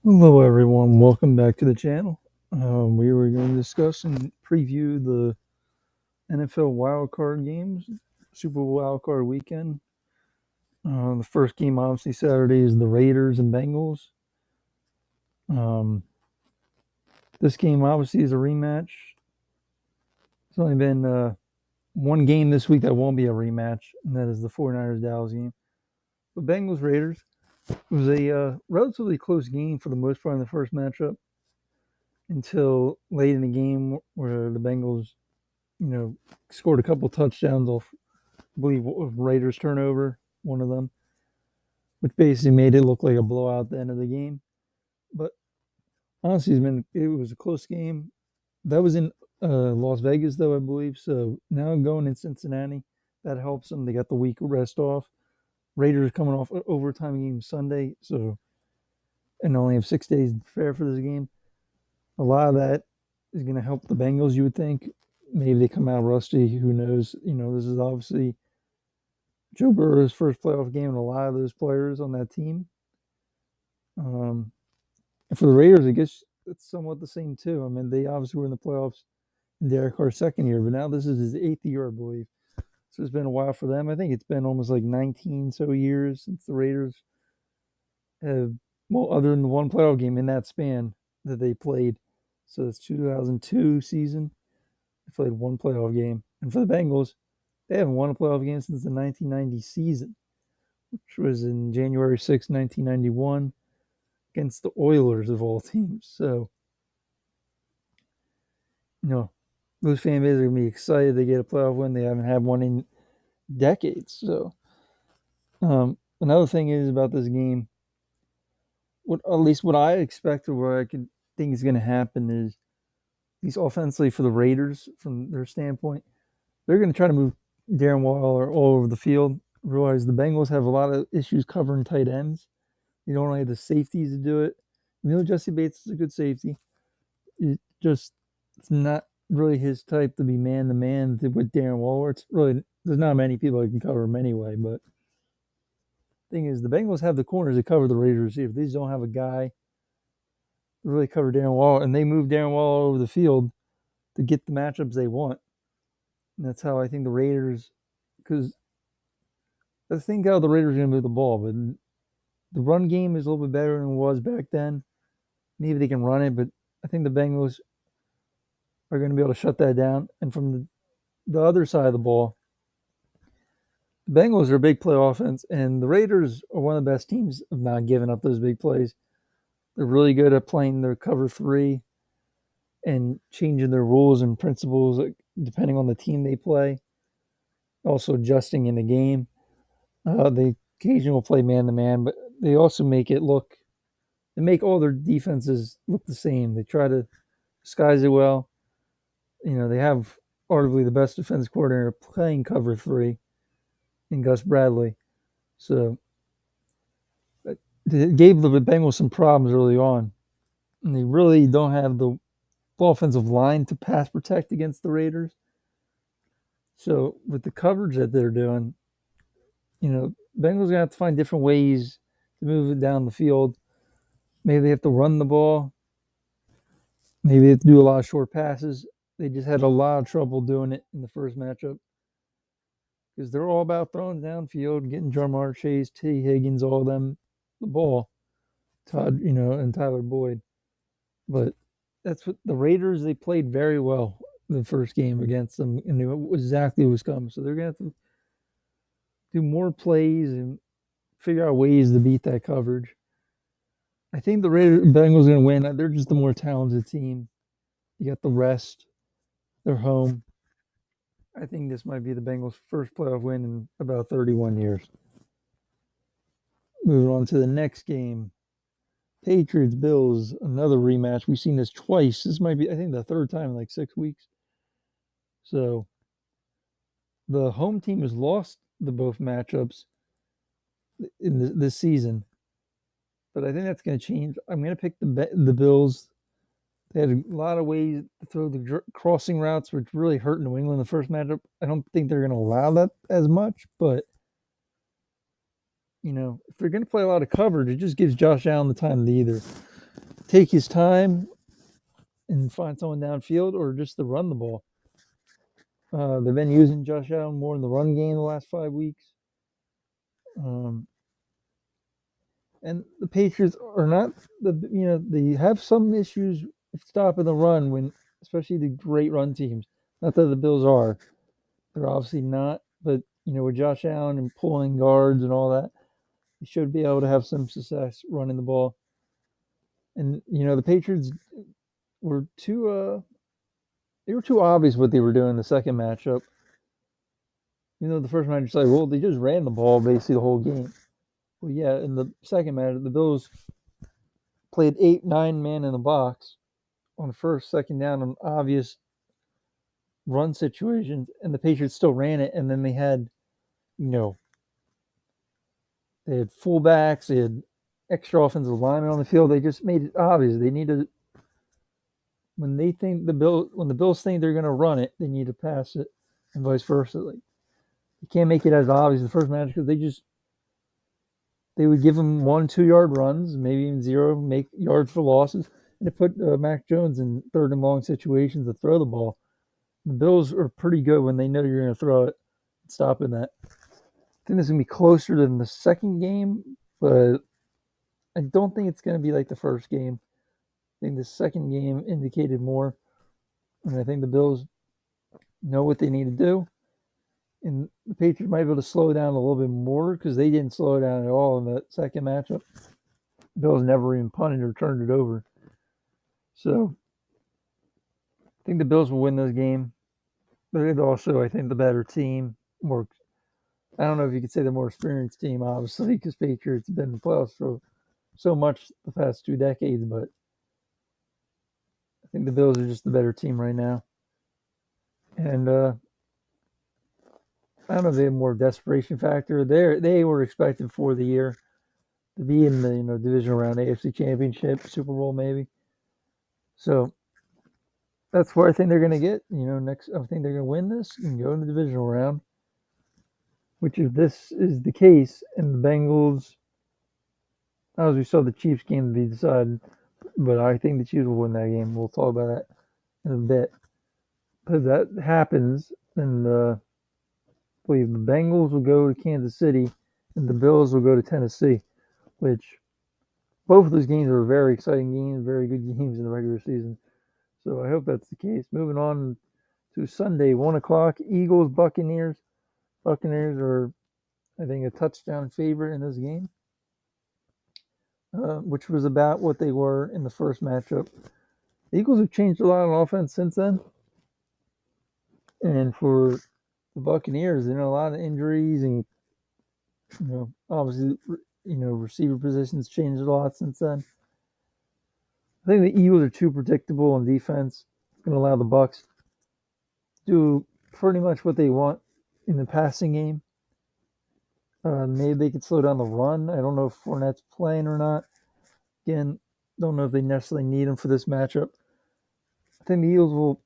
Hello, everyone. Welcome back to the channel. We were going to discuss and preview the NFL wildcard games, Super Bowl wildcard weekend. The first game, obviously, Saturday is the Raiders and Bengals. Um, this game, obviously, is a rematch. It's only been one game this week that won't be a rematch, and that is the 49ers Dallas game. The Bengals Raiders was a relatively close game for the most part in the first matchup until late in the game where the Bengals scored a couple touchdowns off, I believe, Raiders turnover, one of them, which basically made it look like a blowout at the end of the game. But honestly, it was a close game. That was in Las Vegas, though, I believe. So now going in Cincinnati, that helps them. They got the week rest off. Raiders coming off overtime game Sunday, so and only have 6 days to prepare for this game. A lot of that is going to help the Bengals, you would think. Maybe they come out rusty. Who knows? This is obviously Joe Burrow's first playoff game, and a lot of those players on that team. Um, and for the Raiders, I guess it's somewhat the same too. I mean, they obviously were in the playoffs in Derek Carr's second year, but now this is his eighth year, I believe. So it's been a while for them. I think it's been almost like 19 so years since the Raiders have, well, other than the one playoff game in that span that they played. So it's 2002 season. They played one playoff game. And for the Bengals, they haven't won a playoff game since the 1990 season, which was in January 6, 1991, against the Oilers of all teams. So, you know, those fan bases are going to be excited they get a playoff win. They haven't had one in decades. So, another thing is about this game, at least what I expect or what I could think is going to happen is these offensively for the Raiders, from their standpoint, they're going to try to move Darren Waller all over the field. Realize the Bengals have a lot of issues covering tight ends. You don't really have the safeties to do it. Jesse Bates is a good safety. It's not really his type to be man to man with Darren Waller. It's really there's not many people that can cover him anyway. But the thing is, the Bengals have the corners to cover the Raiders. If they just don't have a guy to really cover Darren Waller, and they move Darren Waller over the field to get the matchups they want. And that's how I think the Raiders, because I think how the Raiders are going to move the ball, but the run game is a little bit better than it was back then. Maybe they can run it, but I think the Bengals are going to be able to shut that down. And from the other side of the ball, the Bengals are a big play offense, and the Raiders are one of the best teams of not giving up those big plays. They're really good at playing their cover three and changing their rules and principles depending on the team they play. Also adjusting in the game. They occasionally will play man to man, but they also they make all their defenses look the same. They try to disguise it well. They have arguably the best defense coordinator playing cover three in Gus Bradley. So it gave the Bengals some problems early on. And they really don't have the offensive line to pass protect against the Raiders. So with the coverage that they're doing, Bengals gonna have to find different ways to move it down the field. Maybe they have to run the ball. Maybe they have to do a lot of short passes. They just had a lot of trouble doing it in the first matchup because they're all about throwing downfield, getting Jamar Chase, T. Higgins, all of them the ball. Todd, and Tyler Boyd. But that's what the Raiders, they played very well the first game against them and knew exactly what was coming. So they're going to have to do more plays and figure out ways to beat that coverage. I think the Bengals are going to win. They're just the more talented team. You got the rest. They're home. I think this might be the Bengals' first playoff win in about 31 years. Moving on to the next game. Patriots, Bills, another rematch. We've seen this twice. This might be, I think, the third time in like 6 weeks. So the home team has lost the both matchups in this season, but I think that's going to change. I'm going to pick the Bills. They had a lot of ways to throw the crossing routes, which really hurt New England in the first matchup. I don't think they're going to allow that as much, but if they're going to play a lot of coverage, it just gives Josh Allen the time to either take his time and find someone downfield or just to run the ball. They've been using Josh Allen more in the run game the last 5 weeks. And the Patriots are not they have some issues stopping the run when, especially the great run teams. Not that the Bills are, they're obviously not, but with Josh Allen and pulling guards and all that, they should be able to have some success running the ball. And the Patriots were they were too obvious what they were doing in the second matchup. The first match it's like, well, they just ran the ball basically the whole game. Well, yeah, in the second match, the Bills played 8-9 man in the box on the first, second down on obvious run situations, and the Patriots still ran it. And then they had fullbacks, they had extra offensive linemen on the field. They just made it obvious they need to, when the Bills think they're going to run it, they need to pass it, and vice versa. Like, you can't make it as obvious in the first match because they would give them 1-2 yard runs, maybe even zero, make yards for losses, and to put Mac Jones in third and long situations to throw the ball. The Bills are pretty good when they know you're going to throw it, stopping that. I think this is going to be closer than the second game, but I don't think it's going to be like the first game. I think the second game indicated more, and I think the Bills know what they need to do. And the Patriots might be able to slow down a little bit more because they didn't slow down at all in the second matchup. The Bills never even punted or turned it over. So I think the Bills will win this game. But they're also, I think, the better team. I don't know if you could say the more experienced team, obviously, because Patriots have been in the playoffs for so much the past 2 decades. But I think the Bills are just the better team right now. And I don't know if they have more desperation factor. They were expected for the year to be in the divisional round, AFC Championship, Super Bowl maybe. So that's where I think they're going to get. Next, I think they're going to win this and go in the divisional round. Which, if this is the case, and the Bengals, as we saw the Chiefs game to be decided, but I think the Chiefs will win that game. We'll talk about that in a bit. But if that happens, then I believe the Bengals will go to Kansas City, and the Bills will go to Tennessee, which both of those games are very exciting games, very good games in the regular season. So I hope that's the case. Moving on to Sunday, 1 o'clock, Eagles, Buccaneers. Buccaneers are, I think, a touchdown favorite in this game, which was about what they were in the first matchup. The Eagles have changed a lot on offense since then. And for the Buccaneers, a lot of injuries and, obviously, receiver positions changed a lot since then. I think the Eagles are too predictable on defense. It's going to allow the Bucs to do pretty much what they want in the passing game. Maybe they could slow down the run. I don't know if Fournette's playing or not. Again, don't know if they necessarily need him for this matchup. I think the Eagles will.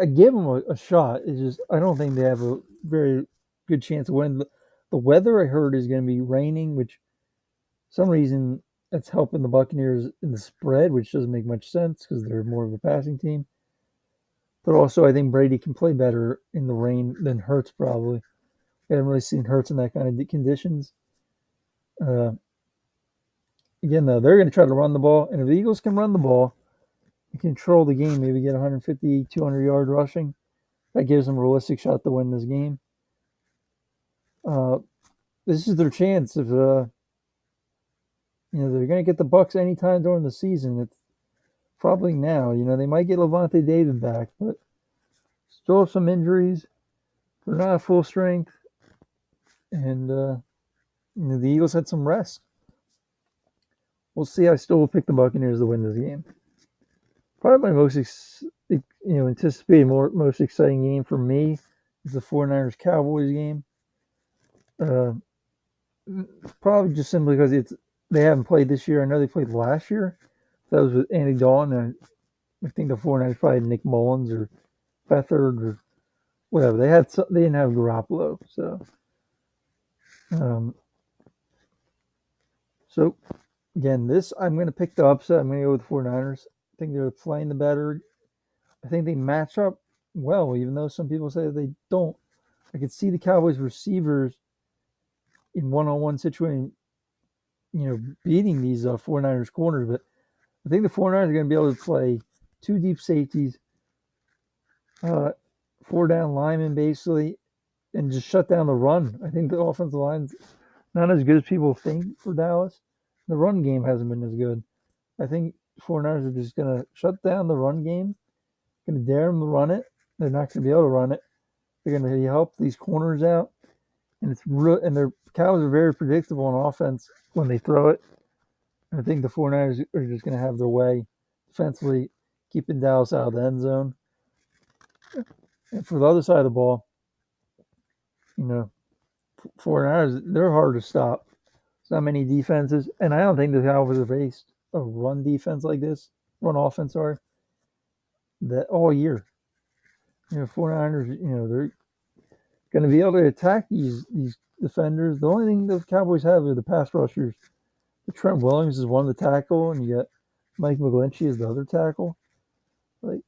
I give them a shot. It's just I don't think they have a very good chance of winning. The weather I heard is going to be raining, which for some reason that's helping the Buccaneers in the spread, which doesn't make much sense because they're more of a passing team. But also, I think Brady can play better in the rain than Hurts probably. I haven't really seen Hurts in that kind of conditions. Again, though, they're going to try to run the ball, and if the Eagles can run the ball and control the game, maybe get 150, 200 yard rushing, that gives them a realistic shot to win this game. This is their chance. If they're going to get the Bucs anytime during the season, it's probably now. They might get Levante David back, but still have some injuries. They're not at full strength, and the Eagles had some rest. We'll see. I still will pick the Buccaneers to win this game. Probably my most anticipated, most exciting game for me is the 49ers Cowboys game. Probably just simply because they haven't played this year. I know they played last year. That was with Andy Dalton. I think the 49ers probably had Nick Mullins or Beathard or whatever. They didn't have Garoppolo, so again, this I'm going to pick the upset. I'm going to go with the 49ers. I think they're playing the better. I think they match up well, even though some people say they don't. I could see the Cowboys receivers in one-on-one situation, beating these 49ers corners. But I think the 49ers are going to be able to play two deep safeties, uh, four down linemen basically, and just shut down the run. I think the offensive line's not as good as people think for Dallas. The run game hasn't been as good. I think 49ers are just going to shut down the run game, going to dare them to run it. They're not going to be able to run it. They're going to help these corners out, and it's real. And their Cowboys are very predictable on offense when they throw it. And I think the 49ers are just going to have their way defensively, keeping Dallas out of the end zone. And for the other side of the ball, you know, 49ers, they're hard to stop. There's not many defenses, and I don't think the Cowboys have faced a run defense like this, run offense, sorry, that all year. 49ers, they're going to be able to attack these defenders. The only thing the Cowboys have are the pass rushers. The Trent Williams is one of the tackle, and you got Mike McGlinchey is the other tackle. Like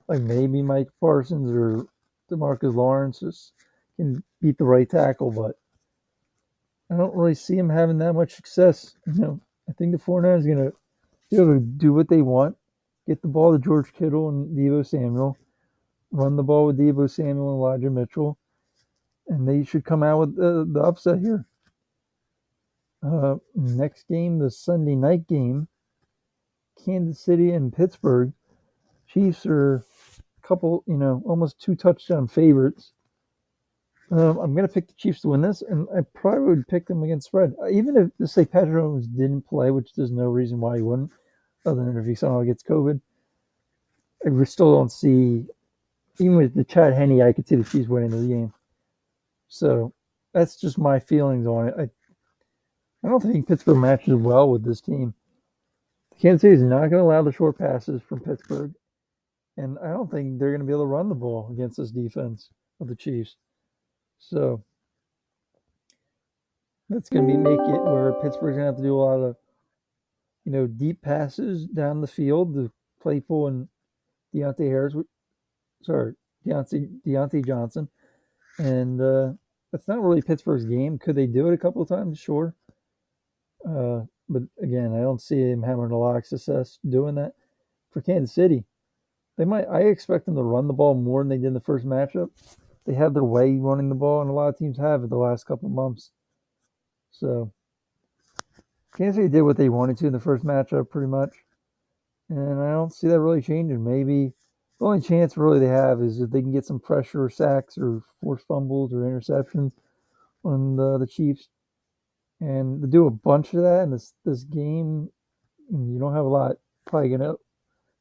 maybe Mike Parsons or DeMarcus Lawrence can beat the right tackle, but I don't really see him having that much success. I think the 49ers are going to be able to do what they want, get the ball to George Kittle and Deebo Samuel, run the ball with Deebo Samuel and Elijah Mitchell, and they should come out with the upset here. Next game, the Sunday night game, Kansas City and Pittsburgh. Chiefs are a couple, almost 2 touchdown favorites. I'm going to pick the Chiefs to win this, and I probably would pick them against spread. Even if, let's say, Patrick Mahomes didn't play, which there's no reason why he wouldn't, other than if he somehow gets COVID. I still don't see, even with the Chad Henne, I could see the Chiefs winning the game. So that's just my feelings on it. I don't think Pittsburgh matches well with this team. Kansas City is not going to allow the short passes from Pittsburgh, and I don't think they're going to be able to run the ball against this defense of the Chiefs. So that's going to make it where Pittsburgh's going to have to do a lot of, deep passes down the field to Claypool and Deontay Harris. Sorry, Deontay Johnson, and that's not really Pittsburgh's game. Could they do it a couple of times? Sure. But again, I don't see him having a lot of success doing that. For Kansas City, they might. I expect them to run the ball more than they did in the first matchup. They have their way running the ball, and a lot of teams have it the last couple of months. So Kansas City did what they wanted to in the first matchup, pretty much, and I don't see that really changing. Maybe the only chance really they have is if they can get some pressure or sacks or forced fumbles or interceptions on the Chiefs, and to do a bunch of that in this game, you don't have a lot. Probably gonna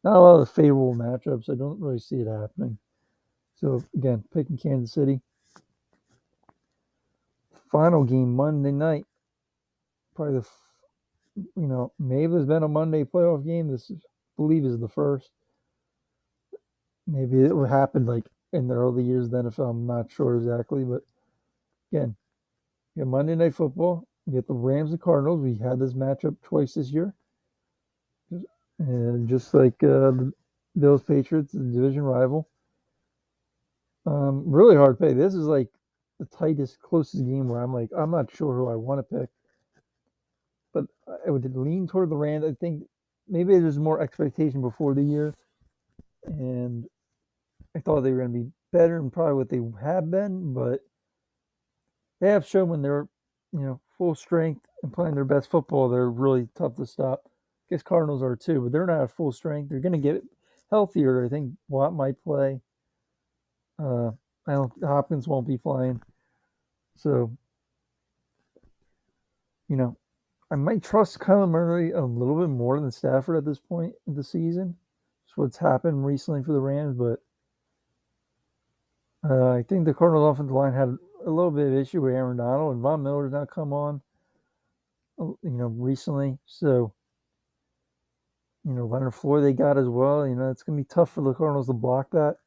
not a lot of favorable matchups. I don't really see it happening. So again, picking Kansas City. Final game Monday night. Probably maybe there's been a Monday playoff game. This I believe is the first. Maybe it would happen like in the early years of the NFL. I'm not sure exactly, but again, you got Monday Night Football. You get the Rams and Cardinals. We had this matchup twice this year, and just like the Bills Patriots, the division rival. Really hard pick. This is like the tightest, closest game where I'm like, I'm not sure who I want to pick, but I would lean toward the Rams. I think maybe there's more expectation before the year, and I thought they were going to be better than probably what they have been, but they have shown when they're, full strength and playing their best football, they're really tough to stop. I guess Cardinals are too, but they're not at full strength. They're going to get healthier. I think Watt might play. I don't. Hopkins won't be playing, so I might trust Kyler Murray a little bit more than Stafford at this point of the season. That's what's happened recently for the Rams, but I think the Cardinals offensive line had a little bit of issue with Aaron Donald, and Von Miller's not come on, recently. So, Leonard Floyd they got as well. It's going to be tough for the Cardinals to block that.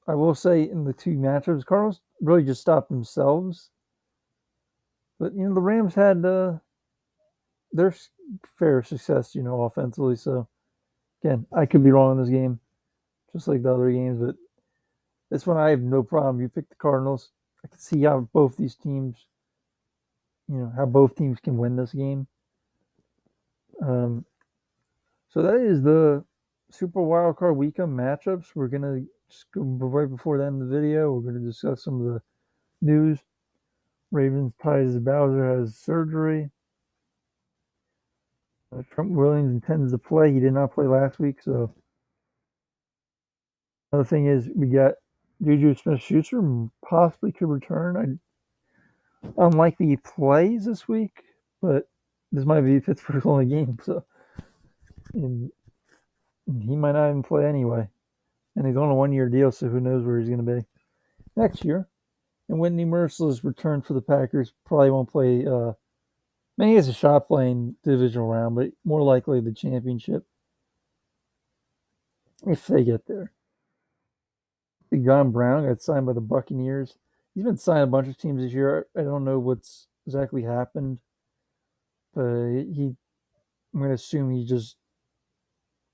I will say in the two matchups, Cardinals really just stopped themselves. But, the Rams had their fair success, offensively. So again, I could be wrong in this game, just like the other games, but this one I have no problem. You pick the Cardinals. I can see how both these teams, how both teams can win this game. Um, so that is the Super Wildcard Weekend matchups. We're gonna just go right before the end of the video. We're gonna discuss some of the news. Ravens ties Bowser has surgery. Trump Williams intends to play. He did not play last week. So another thing is we got Juju Smith-Schuster possibly could return. Unlikely he plays this week, but this might be Pittsburgh's only game, so and he might not even play anyway. And he's on a 1-year deal, so who knows where he's going to be next year. And Whitney Merciless return for the Packers. Probably won't play. He has a shot playing divisional round, but more likely the championship if they get there. John Brown got signed by the Buccaneers. He's been signed a bunch of teams this year. I don't know what's exactly happened, but I'm going to assume he's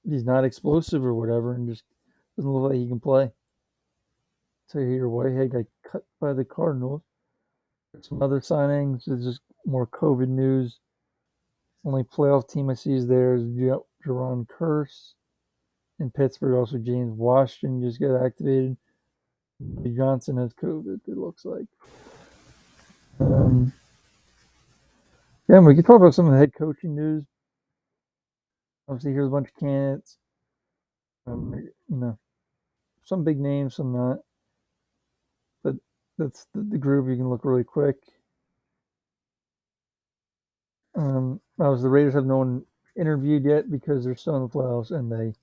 not explosive or whatever, and just doesn't look like he can play. Tahir Whitehead got cut by the Cardinals. Some other signings is just more COVID news. Only playoff team I see is there is Jerron Curse in Pittsburgh. Also, James Washington just got activated. Johnson has COVID, it looks like. Yeah, we could talk about some of the head coaching news. Obviously, here's a bunch of candidates. Some big names, some not. But that's the group. You can look really quick. Obviously, the Raiders have no one interviewed yet because they're still in the playoffs and they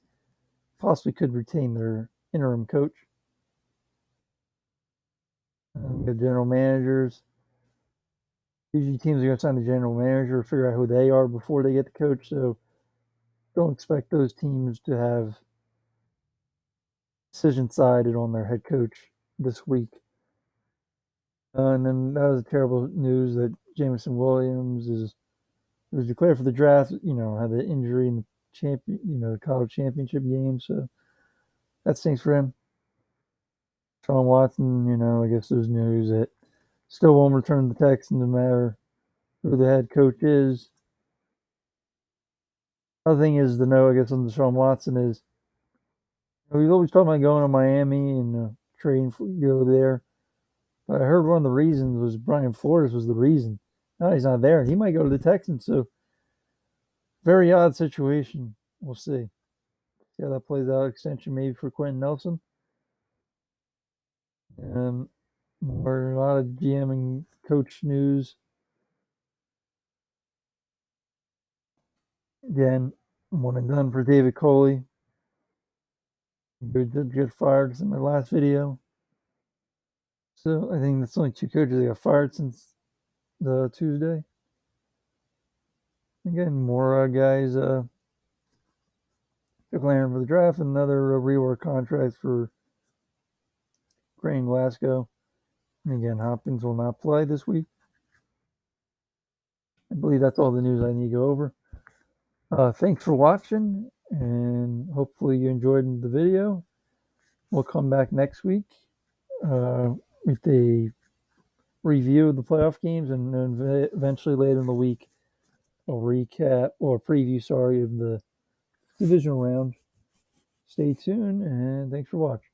possibly could retain their interim coach. The general managers. Usually, teams are going to sign the general manager, figure out who they are before they get the coach. So, don't expect those teams to have decision sided on their head coach this week. And then that was terrible news that Jameson Williams was declared for the draft. Had the injury in the the college championship game. So that stinks for him. Sean Watson, I guess there's news that still won't return to the Texans no matter who the head coach is. Other thing is to know, I guess, on Deshaun Watson is we've always talking about going to Miami and trading for go there. But I heard one of the reasons was Brian Flores was the reason. Now he's not there. He might go to the Texans. So very odd situation. We'll see. See how that plays out. Extension maybe for Quentin Nelson. Or a lot of GM and coach news. Again, one and done for David Coley. He did get fired in my last video. So I think that's only 2 coaches that got fired since the Tuesday. Again, more guys declaring for the draft. Another rework contract for Graham Glasgow. And again, Hopkins will not play this week. I believe that's all the news I need to go over. Thanks for watching, and hopefully you enjoyed the video. We'll come back next week with a review of the playoff games, and then eventually later in the week, a recap or preview, of the divisional round. Stay tuned, and thanks for watching.